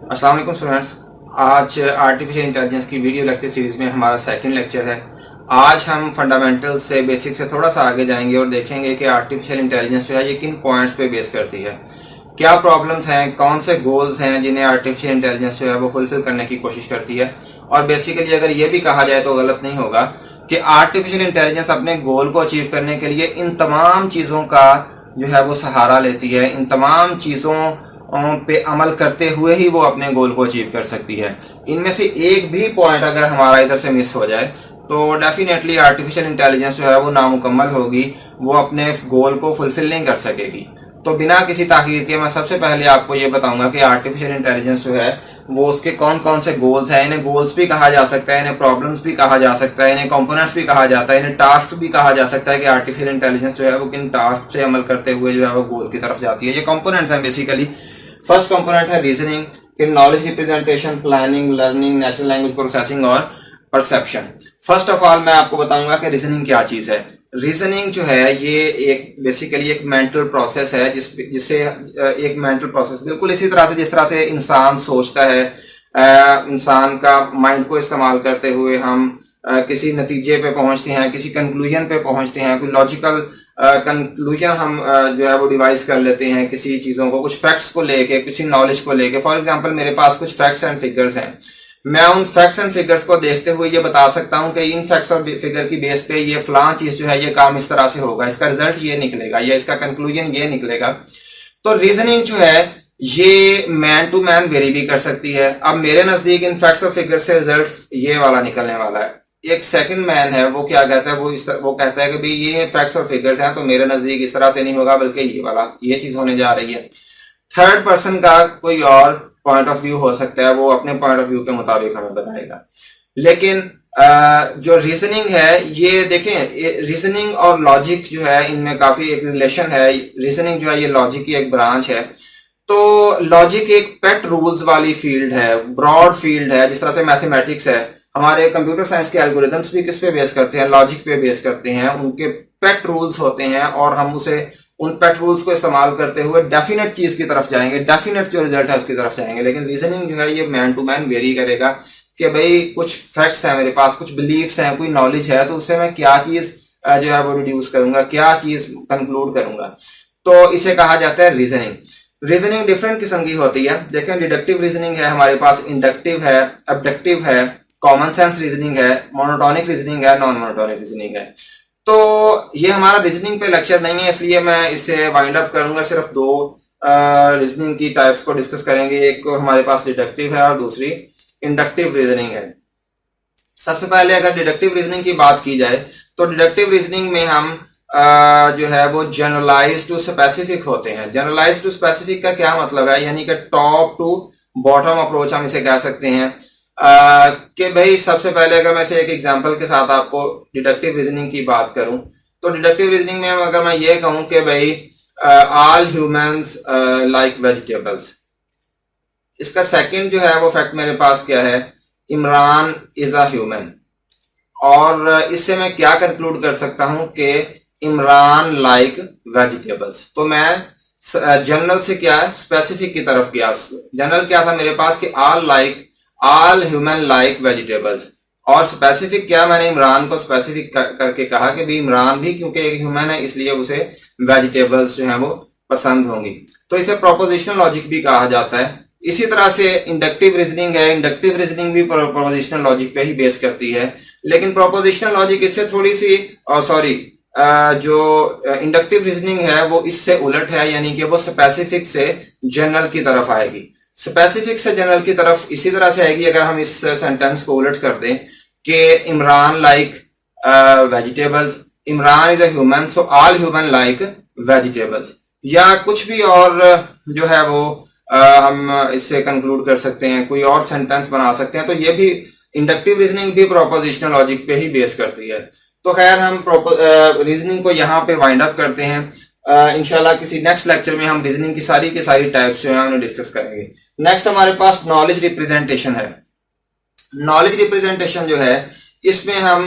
अस्सलाम वालेकुम स्टूडेंट्स। आज आर्टिफिशियल इंटेलिजेंस की वीडियो लेक्चर सीरीज में हमारा सेकंड लेक्चर है। आज हम फंडामेंटल से बेसिक से थोड़ा सा आगे जाएंगे और देखेंगे कि आर्टिफिशियल इंटेलिजेंस जो है ये किन पॉइंट्स पे बेस करती है, क्या प्रॉब्लम्स हैं, कौन से गोल्स हैं जिन्हें आर्टिफिशियल इंटेलिजेंस जो है वो फुलफिल करने की कोशिश करती है। और बेसिकली अगर ये भी कहा जाए तो गलत नहीं होगा कि आर्टिफिशियल इंटेलिजेंस अपने गोल को अचीव करने के लिए इन तमाम चीज़ों का जो है वो सहारा लेती है, इन तमाम चीज़ों पे अमल करते हुए ही वो अपने गोल को अचीव कर सकती है। इनमें से एक भी पॉइंट अगर हमारा इधर से मिस हो जाए तो डेफिनेटली आर्टिफिशियल इंटेलिजेंस जो है वो नामुकम्मल होगी, वो अपने गोल को फुलफिल नहीं कर सकेगी। तो बिना किसी ताखीर के मैं सबसे पहले आपको ये बताऊंगा कि आर्टिफिशियल इंटेलिजेंस जो है वो उसके कौन कौन से गोल्स हैं। इन्हें गोल्स भी कहा जा सकता है, इन्हें प्रॉब्लम्स भी कहा जा सकता है, इन्हें कंपोनेंट्स भी कहा जाता है, इन्हें टास्क भी कहा जा सकता है कि आर्टिफिशियल इंटेलिजेंस जो है वो किन टास्क से अमल करते हुए जो है वो गोल की तरफ जाती है। ये कंपोनेंट्स हैं बेसिकली। फर्स्ट कंपोनेंट है रीजनिंग, फिर knowledge representation, planning, learning, natural language processing और परसेप्शन। फर्स्ट ऑफ ऑल मैं आपको बताऊंगा कि रीजनिंग क्या चीज है। रीजनिंग जो है ये एक बेसिकली एक मेंटल प्रोसेस है जिससे एक मेंटल प्रोसेस बिल्कुल इसी तरह से जिस तरह से इंसान सोचता है, इंसान का माइंड को इस्तेमाल करते हुए हम किसी नतीजे पे पहुंचते हैं, किसी कंक्लूजन पे पहुंचते हैं, कोई लॉजिकल कंक्लूजन हम जो है वो डिवाइस कर लेते हैं किसी चीज़ों को, कुछ फैक्ट्स को लेके, किसी नॉलेज को लेके। फॉर एग्जांपल मेरे पास कुछ फैक्ट्स एंड फिगर्स हैं, मैं उन फैक्ट्स एंड फिगर्स को देखते हुए ये बता सकता हूं कि इन फैक्ट्स और फिगर की बेस पे ये फलां चीज जो है ये काम इस तरह से होगा, इसका रिजल्ट ये निकलेगा या इसका कंक्लूजन ये निकलेगा। तो रीजनिंग जो है ये मैन टू मैन वेरी भी कर सकती है। अब मेरे नजदीक इन फैक्ट्स और फिगर्स से रिजल्ट ये वाला निकलने वाला है, एक सेकंड मैन है वो क्या कहता है, वो कहता है कि भाई ये फैक्ट्स और फिगर्स हैं तो मेरे नजदीक इस तरह से नहीं होगा बल्कि ये वाला ये चीज होने जा रही है। थर्ड पर्सन का कोई और पॉइंट ऑफ व्यू हो सकता है, वो अपने पॉइंट ऑफ व्यू के मुताबिक हमें बताएगा। लेकिन जो रीजनिंग है ये देखें, रीजनिंग और लॉजिक जो है इनमें काफी एक रिलेशन है। रीजनिंग जो है ये लॉजिक की एक ब्रांच है। तो लॉजिक एक पेट रूल्स वाली फील्ड है, ब्रॉड फील्ड है। जिस तरह से मैथमेटिक्स है, हमारे कंप्यूटर साइंस के एल्गोरिथम्स भी किस पे बेस करते हैं, लॉजिक पे बेस करते हैं। उनके पेट रूल्स होते हैं और हम उसे उन पेट रूल्स को इस्तेमाल करते हुए डेफिनेट चीज की तरफ जाएंगे, डेफिनेट जो रिजल्ट है उसकी तरफ जाएंगे। लेकिन रीजनिंग जो है ये मैन टू मैन वेरी करेगा कि भाई कुछ फैक्ट्स हैं मेरे पास, कुछ बिलीफ्स हैं, कोई नॉलेज है, तो उससे मैं क्या चीज जो है वो रिड्यूस करूंगा, क्या चीज कंक्लूड करूंगा। तो इसे कहा जाता है रीजनिंग। रीजनिंग डिफरेंट किस्म की होती है। देखें, डिडक्टिव रीजनिंग है हमारे पास, इंडक्टिव है, अबडक्टिव है, कॉमन सेंस रीजनिंग है, मोनोटोनिक रीजनिंग है, नॉन मोनोटोनिक रीजनिंग है। तो ये हमारा रीजनिंग पे लेक्चर नहीं है, इसलिए मैं इसे वाइंड अप करूंगा। सिर्फ दो रीजनिंग की टाइप्स को डिस्कस करेंगे, एक हमारे पास डिडक्टिव है और दूसरी इंडक्टिव रीजनिंग है। सबसे पहले अगर डिडक्टिव रीजनिंग की बात की जाए तो डिडक्टिव रीजनिंग में हम जो है वो जनरलाइज टू स्पेसिफिक होते हैं। जनरलाइज टू स्पेसिफिक का क्या मतलब है, यानी कि टॉप टू बॉटम अप्रोच हम इसे कह सकते हैं। कि भाई सबसे पहले अगर मैं एक एग्जांपल के साथ आपको डिडक्टिव रीजनिंग की बात करूं तो डिडक्टिव रीजनिंग में अगर मैं ये कहूं कि भाई ऑल ह्यूमंस लाइक वेजिटेबल्स, इसका सेकंड जो है वो फैक्ट मेरे पास क्या है, इमरान इज अ ह्यूमन। और इससे मैं क्या कंक्लूड कर सकता हूं कि इमरान लाइक वेजिटेबल्स। तो मैं जनरल से क्या है स्पेसिफिक की तरफ गया। जनरल क्या था मेरे पास कि ऑल ह्यूमन लाइक वेजिटेबल्स, और स्पेसिफिक क्या, मैंने इमरान को स्पेसिफिक करके कहा कि भी इमरान भी क्योंकि एक ह्यूमन है इसलिए उसे वेजिटेबल्स जो है वो पसंद होंगी। तो इसे प्रोपोजिशनल लॉजिक भी कहा जाता है। इसी तरह से इंडक्टिव रीजनिंग है, इंडक्टिव रीजनिंग भी प्रोपोजिशनल लॉजिक पे ही बेस करती है। लेकिन प्रोपोजिशनल लॉजिक इससे थोड़ी सी जो इंडक्टिव रीजनिंग है वो इससे उलट है, यानी कि वो स्पेसिफिक से जनरल की तरफ आएगी। स्पेसिफिक से जनरल की तरफ इसी तरह से आएगी अगर हम इस सेंटेंस को उलट कर दें कि Imran like vegetables, Imran is a human so all human like vegetables, या कुछ भी और जो है वो हम इससे कंक्लूड कर सकते हैं, कोई और सेंटेंस बना सकते हैं। तो ये भी इंडक्टिव रीजनिंग भी प्रोपोजिशनल लॉजिक पे ही बेस करती है। तो खैर हम रीजनिंग को यहाँ पे वाइंड अप करते हैं। इंशाल्लाह किसी नेक्स्ट लेक्चर में हम रीजनिंग की सारी टाइप्स जो है उन्हें डिस्कस करेंगे। नेक्स्ट हमारे पास नॉलेज रिप्रेजेंटेशन है। नॉलेज रिप्रेजेंटेशन जो है इसमें हम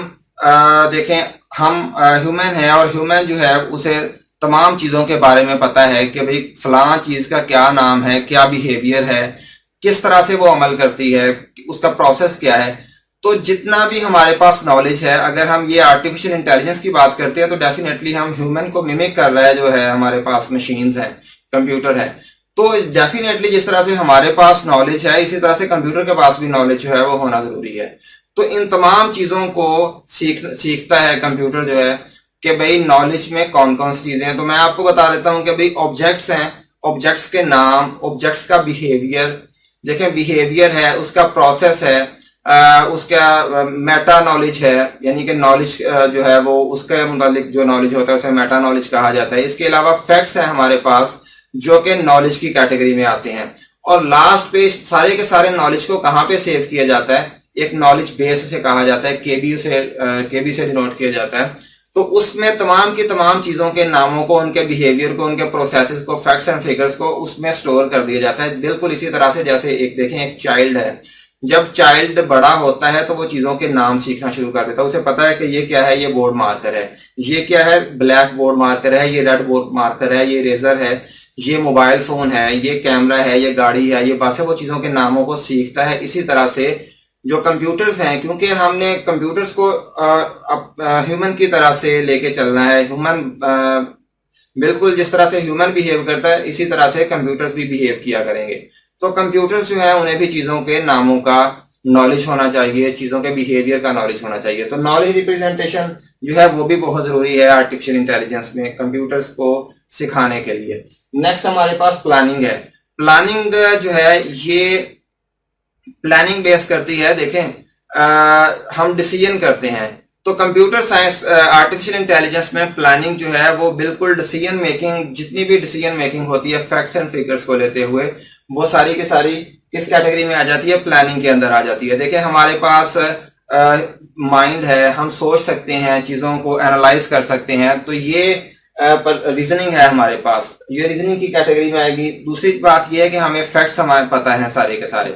देखें, हम ह्यूमन है और ह्यूमन जो है उसे तमाम चीजों के बारे में पता है कि भाई फलां चीज का क्या नाम है, क्या बिहेवियर है, किस तरह से वो अमल करती है, उसका प्रोसेस क्या है। तो जितना भी हमारे पास नॉलेज है, अगर हम ये आर्टिफिशियल इंटेलिजेंस की बात करते हैं तो डेफिनेटली हम ह्यूमन को मिमिक कर रहा है जो है हमारे पास मशीन्स है, कंप्यूटर है। तो डेफिनेटली जिस तरह से हमारे पास नॉलेज है, इसी तरह से कंप्यूटर के पास भी नॉलेज जो है वो होना जरूरी है। तो इन तमाम चीजों को सीखता है कंप्यूटर जो है कि भाई नॉलेज में कौन कौन सी चीजें हैं। तो मैं आपको बता देता हूं कि भाई ऑब्जेक्ट्स हैं, ऑब्जेक्ट्स के नाम, ऑब्जेक्ट्स का बिहेवियर, देखें बिहेवियर है, उसका प्रोसेस है, उसका मेटा नॉलेज है, यानी कि नॉलेज जो है वो उसके मुतालिक जो नॉलेज होता है उसे मेटा नॉलेज कहा जाता है। इसके अलावा फैक्ट्स है हमारे पास जो कि नॉलेज की कैटेगरी में आते हैं। और लास्ट पे सारे के सारे नॉलेज को कहाँ पे सेव किया जाता है, एक नॉलेज बेस उसे कहा जाता है, केबी से डिनोट किया जाता है। तो उसमें तमाम की तमाम चीजों के नामों को, उनके बिहेवियर को, उनके प्रोसेसेस को, फैक्ट्स एंड फिगर्स को उसमें स्टोर कर दिया जाता है। बिल्कुल इसी तरह से जैसे एक देखें एक चाइल्ड है, जब चाइल्ड बड़ा होता है तो वो चीजों के नाम सीखना शुरू कर देता है। उसे पता है कि ये क्या है, ये बोर्ड मार्कर है, ये क्या है, ब्लैक बोर्ड मार्कर है, ये रेड बोर्ड मार्कर है, ये रेजर है, ये मोबाइल फोन है, ये कैमरा है, ये गाड़ी है, ये बस है। वो चीजों के नामों को सीखता है। इसी तरह से जो कंप्यूटर्स हैं, क्योंकि हमने कंप्यूटर्स को ह्यूमन की तरह से लेके चलना है, ह्यूमन बिल्कुल जिस तरह से ह्यूमन बिहेव करता है इसी तरह से कंप्यूटर्स भी बिहेव किया करेंगे। तो कंप्यूटर्स जो है उन्हें भी चीजों के नामों का नॉलेज होना चाहिए, चीजों के बिहेवियर का नॉलेज होना चाहिए। तो नॉलेज रिप्रेजेंटेशन जो है वो भी बहुत जरूरी है आर्टिफिशियल इंटेलिजेंस में कंप्यूटर्स को सिखाने के लिए। नेक्स्ट हमारे पास प्लानिंग है। प्लानिंग जो है ये प्लानिंग बेस करती है, देखें हम डिसीजन करते हैं तो कंप्यूटर साइंस आर्टिफिशियल इंटेलिजेंस में प्लानिंग जो है वो बिल्कुल डिसीजन मेकिंग, जितनी भी डिसीजन मेकिंग होती है फैक्ट्स एंड फिगर्स को लेते हुए, वो सारी की सारी किस कैटेगरी में आ जाती है, प्लानिंग के अंदर आ जाती है। देखिए हमारे पास माइंड है, हम सोच सकते हैं, चीजों को एनालाइज कर सकते हैं, तो ये रीजनिंग है हमारे पास, ये रीजनिंग की कैटेगरी में आएगी। दूसरी बात ये है कि हमें फैक्ट्स हमारे पता है सारे के सारे।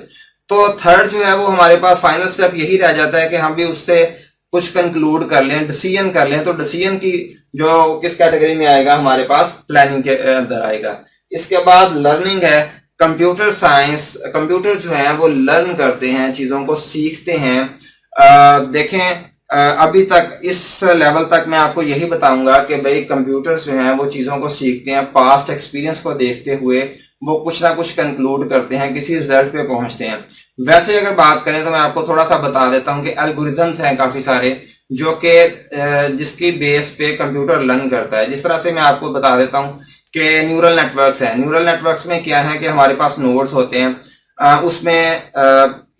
तो थर्ड जो है वो हमारे पास फाइनल स्टेप यही रह जाता है कि हम भी उससे कुछ कंक्लूड कर लें, डिसीजन कर लें। तो डिसीजन की जो किस कैटेगरी में आएगा, हमारे पास प्लानिंग के अंदर आएगा। इसके बाद लर्निंग है। कंप्यूटर साइंस, कंप्यूटर जो है वो लर्न करते हैं, चीजों को सीखते हैं। देखें अभी तक इस लेवल तक मैं आपको यही बताऊंगा कि भाई कंप्यूटर्स जो हैं वो चीजों को सीखते हैं, पास्ट एक्सपीरियंस को देखते हुए वो कुछ ना कुछ कंक्लूड करते हैं, किसी रिजल्ट पे पहुंचते हैं। वैसे अगर बात करें तो मैं आपको थोड़ा सा बता देता हूं कि एल्गोरिथम्स हैं काफी सारे जो कि जिसकी बेस पे कंप्यूटर लर्न करता है। जिस तरह से मैं आपको बता देता हूं कि न्यूरल नेटवर्क्स हैं। न्यूरल नेटवर्क्स में क्या है कि हमारे पास नोड्स होते हैं, उसमें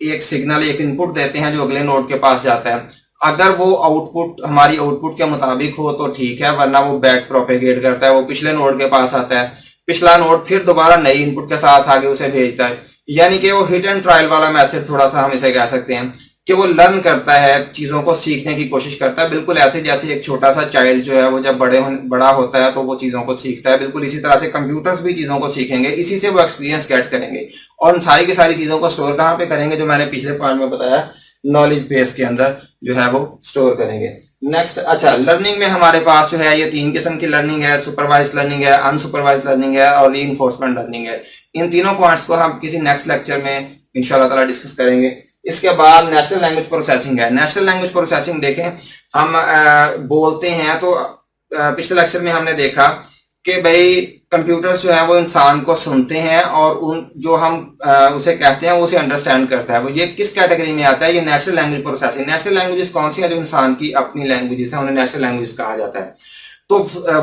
एक सिग्नल, एक इनपुट देते हैं जो अगले नोड के पास जाता है। अगर वो आउटपुट हमारी आउटपुट के मुताबिक हो तो ठीक है, वरना वो बैक प्रोपेगेट करता है, वो पिछले नोड के पास आता है, पिछला नोड फिर दोबारा नई इनपुट के साथ आगे उसे भेजता है। यानी कि वो हिट एंड ट्रायल वाला मेथड थोड़ा सा हम इसे कह सकते हैं कि वो लर्न करता है, चीजों को सीखने की कोशिश करता है, बिल्कुल ऐसे जैसे एक छोटा सा चाइल्ड जो है वो जब बड़ा होता है तो वो चीजों को सीखता है। बिल्कुल इसी तरह से कंप्यूटर्स भी चीजों को सीखेंगे, इसी से वो एक्सपीरियंस गेट करेंगे और उन सारी की सारी चीजों को स्टोर कहाँ पे करेंगे, जो मैंने पिछले पार्ट में बताया, नॉलेज बेस के अंदर जो है वो स्टोर करेंगे। नेक्स्ट, अच्छा लर्निंग में हमारे पास जो है ये 3 किस्म की लर्निंग है, सुपरवाइज लर्निंग है, अनसुपरवाइज लर्निंग है और रीइंफोर्समेंट लर्निंग है। इन तीनों पॉइंट्स को हम किसी नेक्स्ट लेक्चर में इंशाल्लाह ताला डिस्कस करेंगे। इसके बाद नेचुरल लैंग्वेज प्रोसेसिंग है। नेचुरल लैंग्वेज प्रोसेसिंग देखें, हम बोलते हैं तो पिछले लेक्चर में हमने देखा कि भाई कंप्यूटर्स जो है वो इंसान को सुनते हैं और उन जो हम उसे कहते हैं वो उसे अंडरस्टैंड करता है। वो ये किस कैटेगरी में आता है, ये natural language processing. Natural languages कौन सी है, जो इंसान की अपनी लैंग्वेजेस है, उन्हें नेचुरल लैंग्वेज कहा जाता है। तो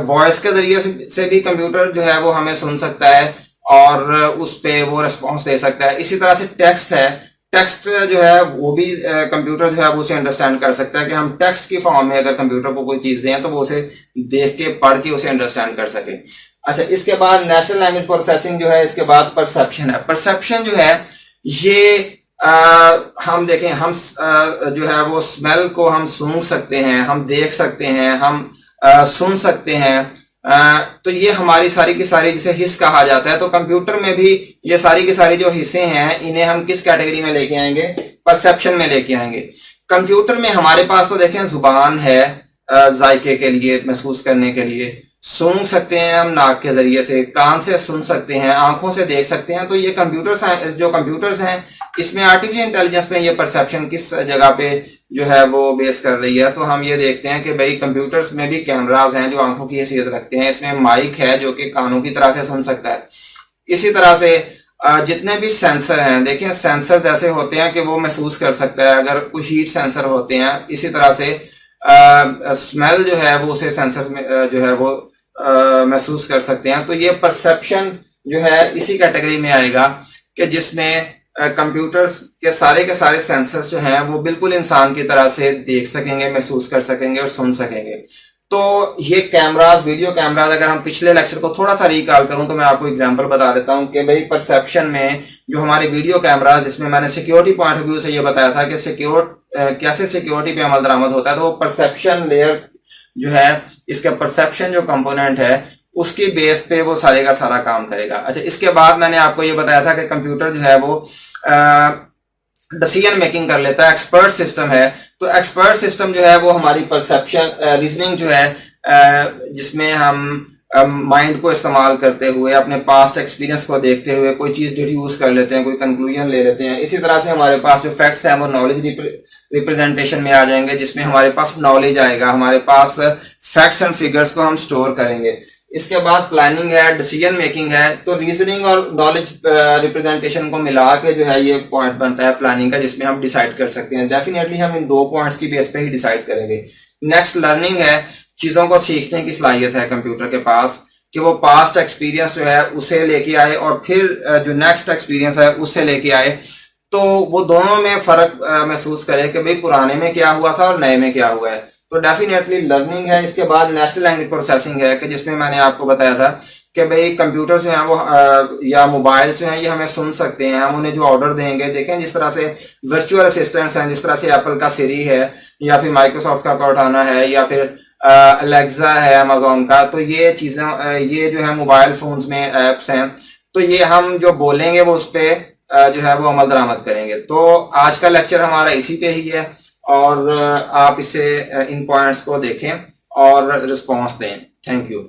वॉइस के जरिए से भी कंप्यूटर जो है वो हमें सुन सकता है और उस पे वो रिस्पॉन्स दे सकता है। इसी तरह से टेक्स्ट है, टेक्स्ट जो है वो भी कंप्यूटर जो है वो उसे अंडरस्टैंड कर सकता है कि हम टेक्स्ट की फॉर्म में अगर कंप्यूटर को कोई चीज दें तो वो उसे देख के पढ़ के उसे अंडरस्टैंड कर सके। अच्छा, इसके बाद नेचुरल लैंग्वेज प्रोसेसिंग जो है, इसके बाद परसेप्शन है। परसेप्शन जो है ये हम देखें, हम जो है वो स्मेल को हम सूंघ सकते हैं, हम देख सकते हैं, हम सुन सकते हैं। तो ये हमारी सारी की सारी जिसे हिस्स कहा जाता है। तो कंप्यूटर में भी ये सारी की सारी जो हिस्से हैं इन्हें हम किस कैटेगरी में लेके आएंगे, परसेप्शन में लेके आएंगे। कंप्यूटर में हमारे पास तो देखें जुबान है जायके के लिए, महसूस करने के लिए, सूंघ सकते हैं हम नाक के जरिए से, कान से सुन सकते हैं, आंखों से देख सकते हैं। तो ये कंप्यूटर्स हैं, इसमें आर्टिफिशियल इंटेलिजेंस में ये परसेप्शन किस जगह पे जो है वो बेस कर रही है। तो हम ये देखते हैं कि भाई कंप्यूटर्स में भी कैमराज हैं जो आंखों की हैसियत रखते हैं, इसमें माइक है जो कि कानों की तरह से सुन सकता है। इसी तरह से जितने भी सेंसर हैं, देखिए सेंसर ऐसे होते हैं कि वो महसूस कर सकता है, अगर कुछ हीट सेंसर होते हैं, इसी तरह से स्मेल जो है वो उसे सेंसर में जो है वो महसूस कर सकते हैं। तो ये परसेप्शन जो है इसी कैटेगरी में आएगा कि जिसमें कंप्यूटर्स के सारे सेंसर्स जो हैं वो बिल्कुल इंसान की तरह से देख सकेंगे, महसूस कर सकेंगे और सुन सकेंगे। तो ये कैमरास, वीडियो कैमरास, अगर हम पिछले लेक्चर को थोड़ा सा रिकॉल करूं तो मैं आपको एग्जांपल बता देता हूं कि भाई परसेप्शन में जो हमारे वीडियो कैमरास, जिसमें मैंने सिक्योरिटी पॉइंट ऑफ व्यू से ये बताया था कि कैसे सिक्योरिटी पे अमल दरामद होता है। तो वो परसेप्शन लेयर जो है, इसका परसेप्शन जो कंपोनेंट है उसकी बेस पे वो सारे का सारा काम करेगा। अच्छा, इसके बाद मैंने आपको ये बताया था कि कंप्यूटर जो है वो डिसीजन मेकिंग कर लेता है, एक्सपर्ट सिस्टम है। तो एक्सपर्ट सिस्टम जो है वो हमारी परसेप्शन रीजनिंग जो है, जिसमें हम माइंड को इस्तेमाल करते हुए, अपने पास्ट एक्सपीरियंस को देखते हुए कोई चीज डिड्यूस कर लेते हैं, कोई कंक्लूजन ले लेते हैं। इसी तरह से हमारे पास जो फैक्ट्स हैं वो नॉलेज रिप्रेजेंटेशन में आ जाएंगे, जिसमें हमारे पास नॉलेज आएगा, हमारे पास फैक्ट्स एंड फिगर्स को हम स्टोर करेंगे। इसके बाद प्लानिंग है, डिसीजन मेकिंग है। तो रीजनिंग और नॉलेज रिप्रेजेंटेशन को मिला के जो है ये पॉइंट बनता है प्लानिंग का, जिसमें हम डिसाइड कर सकते हैं। डेफिनेटली हम इन 2 पॉइंट्स की बेस पे ही डिसाइड करेंगे। नेक्स्ट लर्निंग है, चीजों को सीखने की सलाहियत है कंप्यूटर के पास कि वो पास्ट एक्सपीरियंस जो है उसे लेके आए और फिर जो नेक्स्ट एक्सपीरियंस है उससे लेके आए। तो वो दोनों में फर्क महसूस करे कि भाई पुराने में क्या हुआ था और नए में क्या हुआ है। तो डेफिनेटली लर्निंग है। इसके बाद नेचुरल लैंग्वेज प्रोसेसिंग है कि जिसमें मैंने आपको बताया था कि भाई कंप्यूटर जो है वो या मोबाइल जो है ये हमें सुन सकते हैं, हम उन्हें जो ऑर्डर देंगे, देखें जिस तरह से वर्चुअल असिस्टेंट्स हैं, जिस तरह से एप्पल का सिरी है या फिर माइक्रोसॉफ्ट का कॉर्टाना है या फिर अलेक्सा है अमेजोन का। तो ये चीजें ये जो है मोबाइल फोन्स में एप्स हैं, तो ये हम जो बोलेंगे वो उस पर जो है वो अमल दरामद करेंगे। तो आज का लेक्चर हमारा इसी पे ही है और आप इसे इन पॉइंट्स को देखें और रिस्पॉन्स दें। Thank you.